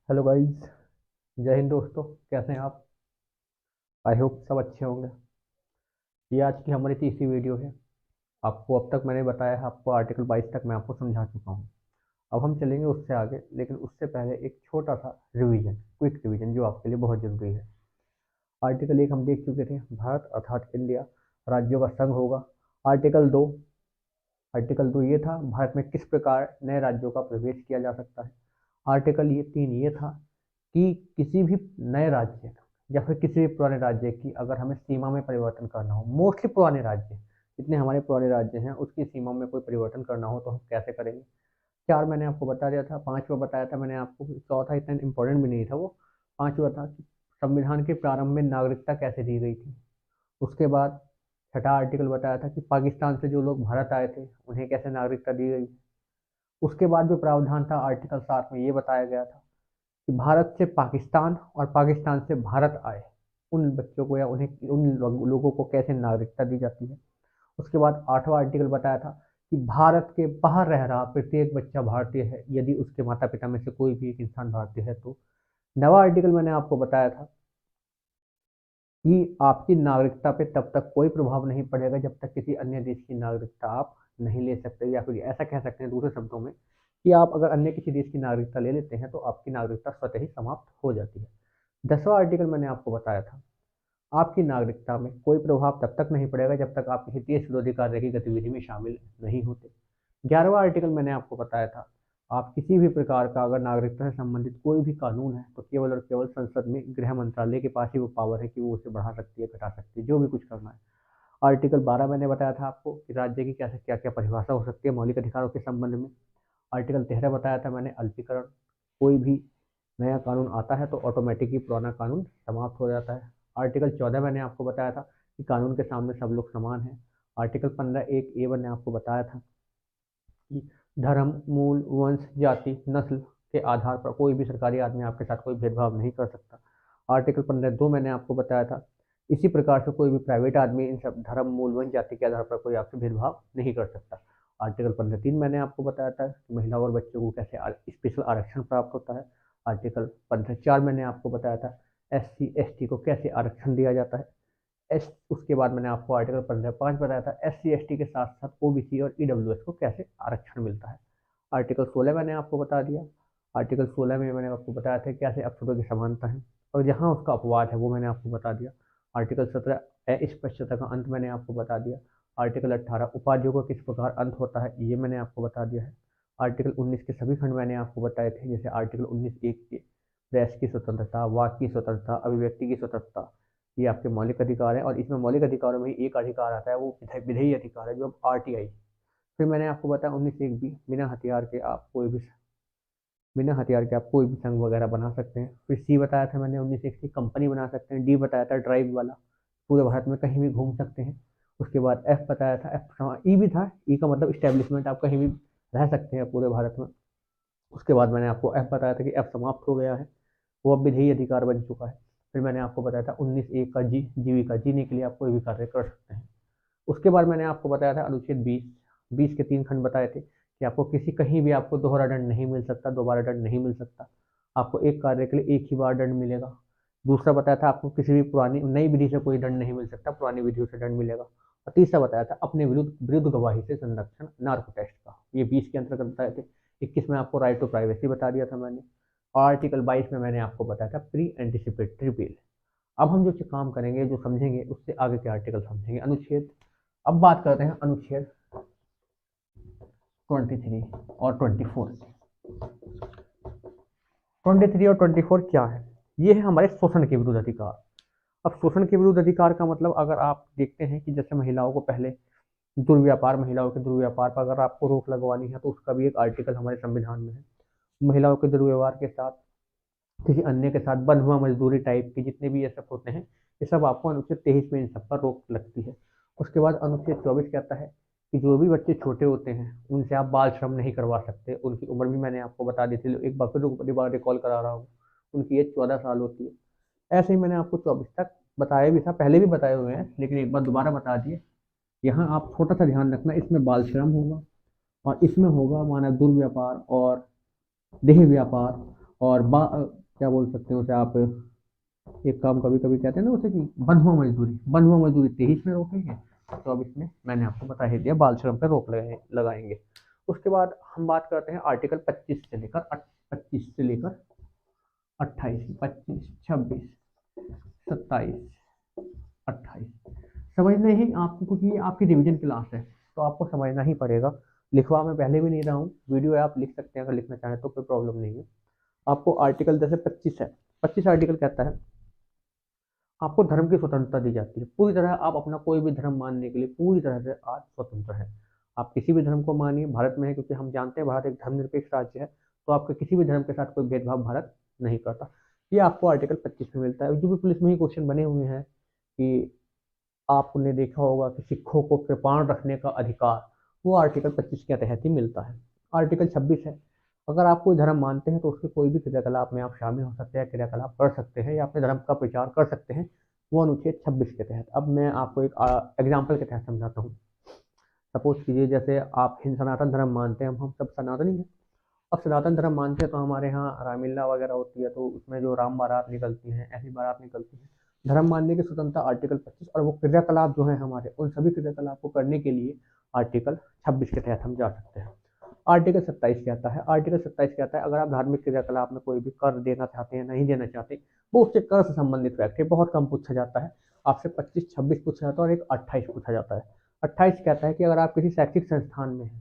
Hello guys. जय हिंद दोस्तों। कैसे हैं आप? आई होप सब अच्छे होंगे। ये आज की हमारी तीसरी वीडियो है। आपको अब तक मैंने बताया है, आपको आर्टिकल 22 तक मैं आपको समझा चुका हूँ। अब हम चलेंगे उससे आगे, लेकिन उससे पहले एक छोटा सा रिवीजन, क्विक रिवीजन जो आपके लिए बहुत ज़रूरी है। आर्टिकल 1 हम देख चुके थे, भारत अर्थात इंडिया राज्यों का संघ होगा। आर्टिकल 2, आर्टिकल 2 ये था, भारत में किस प्रकार नए राज्यों का प्रवेश किया जा सकता है। आर्टिकल 3 ये था कि किसी भी नए राज्य या फिर किसी भी पुराने राज्य की अगर हमें सीमा में परिवर्तन करना हो, मोस्टली पुराने राज्य, जितने हमारे पुराने राज्य हैं उसकी सीमा में कोई परिवर्तन करना हो तो हम कैसे करेंगे। 4 मैंने आपको बता दिया था, 5वां बताया था मैंने आपको, चौथा इतना इम्पोर्टेंट भी नहीं था वो। 5वां था कि संविधान के प्रारंभ में नागरिकता कैसे दी गई थी। उसके बाद छठा आर्टिकल बताया था कि पाकिस्तान से जो लोग भारत आए थे उन्हें कैसे नागरिकता दी गई। उसके बाद जो प्रावधान था आर्टिकल 7 में ये बताया गया था कि भारत से पाकिस्तान और पाकिस्तान से भारत आए उन बच्चों को या उन्हें उन लोगों को कैसे नागरिकता दी जाती है। उसके बाद 8वां आर्टिकल बताया था कि भारत के बाहर रह रहा प्रत्येक बच्चा भारतीय है यदि उसके माता पिता में से कोई भी एक इंसान भारतीय है तो। 9वां आर्टिकल मैंने आपको बताया था कि आपकी नागरिकता पे तब तक कोई प्रभाव नहीं पड़ेगा जब तक किसी अन्य देश की नागरिकता आप नहीं ले सकते, या फिर ऐसा कह सकते हैं दूसरे शब्दों में कि आप अगर अन्य किसी देश की नागरिकता ले लेते हैं तो आपकी नागरिकता स्वतः ही समाप्त हो जाती है। 10वां आर्टिकल मैंने आपको बताया था, आपकी नागरिकता में कोई प्रभाव तब तक नहीं पड़ेगा जब तक आप किसी देश विरोधी कार्य की गतिविधि में शामिल नहीं होते। 11वां आर्टिकल मैंने आपको बताया था, आप किसी भी प्रकार का अगर नागरिकता से संबंधित कोई भी कानून है तो केवल और केवल संसद में गृह मंत्रालय के पास ही वो पावर है कि वो उसे बढ़ा सकती है, घटा सकती है, जो भी कुछ करना है। आर्टिकल 12 मैंने बताया था आपको कि राज्य की क्या क्या क्या परिभाषा हो सकती है मौलिक अधिकारों के संबंध में। आर्टिकल 13 बताया था मैंने अल्पीकरण, कोई भी नया कानून आता है तो ऑटोमेटिकली पुराना कानून समाप्त हो जाता है। आर्टिकल 14 मैंने आपको बताया था कि कानून के सामने सब लोग समान हैं। आर्टिकल 15 एक ए मैंने आपको बताया था कि धर्म, मूल, वंश, जाति, नस्ल के आधार पर कोई भी सरकारी आदमी आपके साथ कोई भेदभाव नहीं कर सकता। आर्टिकल 15(2) मैंने आपको बताया था, इसी प्रकार से कोई भी प्राइवेट आदमी इन सब धर्म, मूल, वंश, जाति के आधार पर कोई आपसे भेदभाव नहीं कर सकता। आर्टिकल 15(3) मैंने आपको बताया था कि महिलाओं और बच्चों को कैसे स्पेशल आरक्षण प्राप्त होता है। आर्टिकल 15(4) मैंने आपको बताया था SC ST को कैसे आरक्षण दिया जाता है। एस उसके बाद मैंने आपको आर्टिकल 15(5) बताया था SC ST के साथ साथ OBC और EWS को कैसे आरक्षण मिलता है। आर्टिकल 16 मैंने आपको बता दिया। आर्टिकल 16 में मैंने आपको बताया था कैसे अवसरों की समानता है और जहाँ उसका अपवाद है वो मैंने आपको बता दिया। आर्टिकल 17 अस्पृश्यता का अंत मैंने आपको बता दिया। आर्टिकल 18 उपाधियों का किस प्रकार अंत होता है ये मैंने आपको बता दिया है। आर्टिकल 19 के सभी खंड मैंने आपको बताए थे, जैसे आर्टिकल 19(1) के प्रेस की स्वतंत्रता, वाक की स्वतंत्रता, अभिव्यक्ति की स्वतंत्रता, ये आपके मौलिक अधिकार हैं और इसमें मौलिक अधिकारों में एक अधिकार आता है वो विधेयी अधिकार है जो RTI। फिर मैंने आपको बताया 19(1) भी, बिना हथियार के आप कोई भी संघ वगैरह बना सकते हैं। फिर C बताया था मैंने 19(1) की कंपनी बना सकते हैं। D बताया था ड्राइव वाला, पूरे भारत में कहीं भी घूम सकते हैं। उसके बाद F बताया था, E भी था, E का मतलब इस्टेब्लिशमेंट, आप कहीं भी रह सकते हैं पूरे भारत में। उसके बाद मैंने आपको F बताया था कि F समाप्त हो गया है, वो अब विधेयी अधिकार बन चुका है। फिर मैंने आपको बताया था 19(1) का G, जीविका, जीने के लिए आप कोई भी कार्य कर सकते हैं। उसके बाद मैंने आपको बताया था अनुच्छेद 20, 20 के 3 खंड बताए थे कि आपको किसी कहीं भी आपको दोहरा दंड नहीं मिल सकता, दोबारा दंड नहीं मिल सकता। आपको एक कार्य के लिए एक ही बार दंड मिलेगा। दूसरा बताया था आपको किसी भी पुरानी नई विधि से कोई दंड नहीं मिल सकता, पुरानी विधियों से दंड मिलेगा। और तीसरा बताया था अपने विरुद्ध विरुद्ध गवाही से संरक्षण, नार्को टेस्ट का, ये 20 के अंतर्गत बताए थे। 21 में आपको राइट टू प्राइवेसी बता दिया था मैंने। और आर्टिकल 22 में मैंने आपको बताया था प्री एंटिसिपेटरी बेल। अब हम जो काम करेंगे, जो समझेंगे, उससे आगे के आर्टिकल समझेंगे, अनुच्छेद। अब बात करते हैं अनुच्छेद 23 और 24 की। 23 और 24 क्या है? ये है हमारे शोषण के विरुद्ध अधिकार। अब शोषण के विरुद्ध अधिकार का मतलब, अगर आप देखते हैं कि जैसे महिलाओं को पहले दुर्व्यापार, महिलाओं के दुर्व्यापार पर अगर आपको रोक लगवानी है तो उसका भी एक आर्टिकल हमारे संविधान में है। महिलाओं के दुर्व्यवहार के साथ, किसी अन्य के साथ बंधुआ मजदूरी टाइप के जितने भी ये सब होते हैं, ये सब आपको अनुच्छेद 23 में इन सब पर रोक लगती है। उसके बाद अनुच्छेद 24 कहता है कि जो भी बच्चे छोटे होते हैं उनसे आप बाल श्रम नहीं करवा सकते। उनकी उम्र भी मैंने आपको बता दी थी, एक बार फिर रिकॉल करा रहा हूँ, उनकी एज 14 साल होती है। ऐसे ही मैंने आपको 24 तक बताया भी था, पहले भी बताए हुए हैं लेकिन एक बार दोबारा बता दिए। यहाँ आप छोटा सा ध्यान रखना, इसमें बाल श्रम होगा और इसमें होगा मानव दुर्व्यापार और देह व्यापार और क्या बोल सकते हैं उसे आप, एक काम कभी कभी कहते हैं ना उसे कि बंधुआ मजदूरी 23 में रोकेंगे। तो अब इसमें मैंने आपको बता ही दिया, बाल श्रम पे रोक लगाएंगे। उसके बाद हम बात करते हैं आर्टिकल 25 से लेकर 28, 25, 26, 27, 28 समझने ही आपको, क्योंकि ये आपकी रिवीजन क्लास है तो आपको समझना ही पड़ेगा। लिखवा मैं पहले भी नहीं रहा हूँ, वीडियो है, आप लिख सकते हैं अगर लिखना चाहें तो, कोई प्रॉब्लम नहीं है। आपको आर्टिकल जैसे 25 है, 25 आर्टिकल कहता है आपको धर्म की स्वतंत्रता दी जाती है पूरी तरह, आप अपना कोई भी धर्म मानने के लिए पूरी तरह से आज स्वतंत्र हैं। आप किसी भी धर्म को मानिए, भारत में है, क्योंकि हम जानते हैं भारत एक धर्मनिरपेक्ष राज्य है, तो आपके किसी भी धर्म के साथ कोई भेदभाव भारत नहीं करता। ये आपको आर्टिकल 25 में मिलता है। जो भी पुलिस में ही क्वेश्चन बने हुए हैं कि आपने देखा होगा कि सिखों को कृपाण रखने का अधिकार, वो आर्टिकल 25 के तहत ही मिलता है। आर्टिकल 26 है, अगर आप कोई धर्म मानते हैं तो उसके कोई भी क्रियाकलाप में आप शामिल हो सकते हैं, क्रियाकलाप कर सकते हैं या अपने धर्म का प्रचार कर सकते हैं, वो अनुच्छेद 26 के तहत। अब मैं आपको एक एग्जाम्पल के तहत समझाता हूँ। सपोज कीजिए जैसे आप हिंद सनातन धर्म मानते हैं, हम सब सनातनी हैं। अब सनातन धर्म मानते हैं तो हमारे यहाँ रामलीला वगैरह होती है, तो उसमें जो राम बारात निकलती है, ऐसी बारात निकलती है। धर्म मानने की स्वतंत्रता आर्टिकल 25, और वो क्रियाकलाप जो है हमारे, उन सभी क्रियाकलाप को करने के लिए आर्टिकल 26 के तहत हम जा सकते हैं। आर्टिकल 27 कहता है अगर आप धार्मिक क्रियाकलाप में कोई भी कर देना चाहते हैं, नहीं देना चाहते, वो उससे कर से संबंधित फैक्ट है, बहुत कम पूछा जाता है। आपसे 25, 26 पूछा जाता है और एक 28 पूछा जाता है। 28 कहता है कि अगर आप किसी शैक्षिक संस्थान में हैं,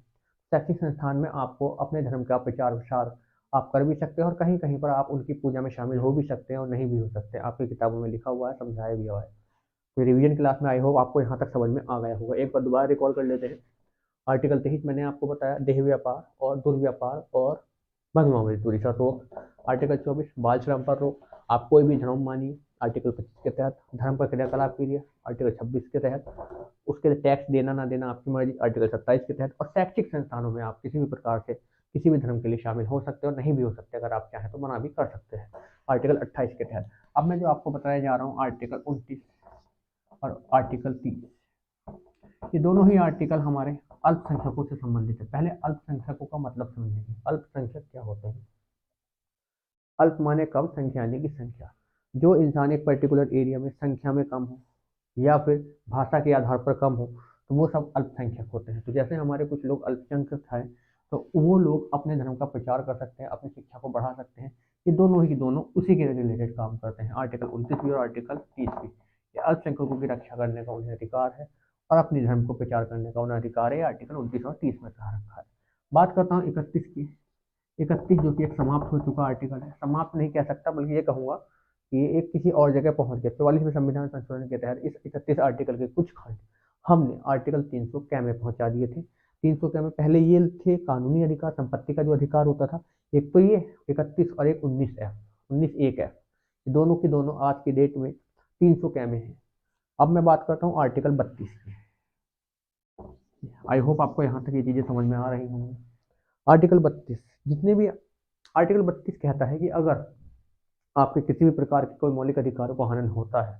शैक्षिक संस्थान में आपको अपने धर्म का प्रचार प्रसार आप कर भी सकते हैं, और कहीं कहीं पर आप उनकी पूजा में शामिल हो भी सकते हैं और नहीं भी हो सकते हैं। आपकी किताबों में लिखा हुआ है, समझाया भी हुआ है। तो रिवीजन क्लास में आई होप आपको यहाँ तक समझ में आ गया होगा। एक बार दोबारा रिकॉल कर लेते हैं। आर्टिकल 23 मैंने आपको बताया, देह व्यापार और दुर्व्यापार और बंधुआ मजदूरी का रोक। आर्टिकल 24 बाल श्रम पर रोक, आप कोई भी धर्म मानिए, आर्टिकल 25 के तहत। धर्म का क्रियाकलाप कीजिए, आर्टिकल 26 के तहत। उसके लिए टैक्स देना ना देना आपकी मर्जी, आर्टिकल 27 के तहत। और शैक्षिक संस्थानों में आप किसी भी प्रकार से किसी भी धर्म के लिए शामिल हो सकते हो, नहीं भी हो सकते, अगर आप चाहें तो मना भी कर सकते हैं, आर्टिकल 28 के तहत। अब मैं जो आपको बताया जा रहा हूँ आर्टिकल 29 और आर्टिकल 30, ये दोनों ही आर्टिकल हमारे अल्पसंख्यकों से संबंधित है। पहले अल्पसंख्यकों का मतलब समझेंगे। अल्पसंख्यक क्या होते हैं? अल्प माने कम, संख्या यानी कि संख्या। जो इंसान एक पर्टिकुलर एरिया में संख्या में कम हो या फिर भाषा के आधार पर कम हो, तो वो सब अल्पसंख्यक होते हैं। तो जैसे हमारे कुछ लोग अल्पसंख्यक हैं, तो वो लोग अपने धर्म का प्रचार कर सकते हैं, अपनी शिक्षा को बढ़ा सकते हैं। ये दोनों ही दोनों उसी के रिलेटेड काम करते हैं, आर्टिकल 29 भी और आर्टिकल 30 भी। ये अल्पसंख्यकों की रक्षा करने का उन्हें अधिकार है और अपने धर्म को प्रचार करने का उन्हें अधिकार है, आर्टिकल 29 और 30 में कहा रखा है। बात करता हूँ 31 की। 31 जो कि एक समाप्त हो चुका आर्टिकल है, समाप्त नहीं कह सकता बल्कि ये कहूंगा कि ये एक किसी और जगह पहुंच गया। 44वें संविधान संशोधन के तहत इस 31 आर्टिकल के कुछ खंड हमने आर्टिकल 300 कै में पहुंचा दिए थे। 300 कै में पहले ये थे कानूनी अधिकार, संपत्ति का जो अधिकार होता था, एक तो ये 31 और एक 19 एक दोनों की दोनों आज की डेट में 300 कै में है। अब मैं बात करता हूँ आर्टिकल 32 की। आई होप आपको यहाँ तक ये चीजें समझ में आ रही होंगी। आर्टिकल 32 जितने भी, आर्टिकल 32 कहता है कि अगर आपके किसी भी प्रकार के कोई मौलिक अधिकारों को हनन होता है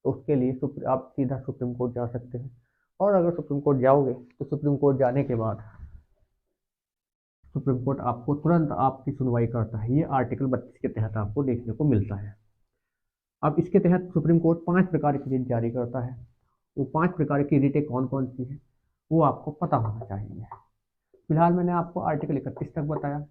तो उसके लिए आप सीधा सुप्रीम कोर्ट जा सकते हैं। और अगर सुप्रीम कोर्ट जाओगे तो सुप्रीम कोर्ट जाने के बाद सुप्रीम कोर्ट आपको तुरंत आपकी सुनवाई करता है। ये आर्टिकल 32 के तहत आपको देखने को मिलता है। अब इसके तहत सुप्रीम कोर्ट 5 प्रकार की रिट जारी करता है। वो 5 प्रकार की रिटें कौन कौन सी है वो आपको पता होना चाहिए। फिलहाल मैंने आपको आर्टिकल 31 तक बताया।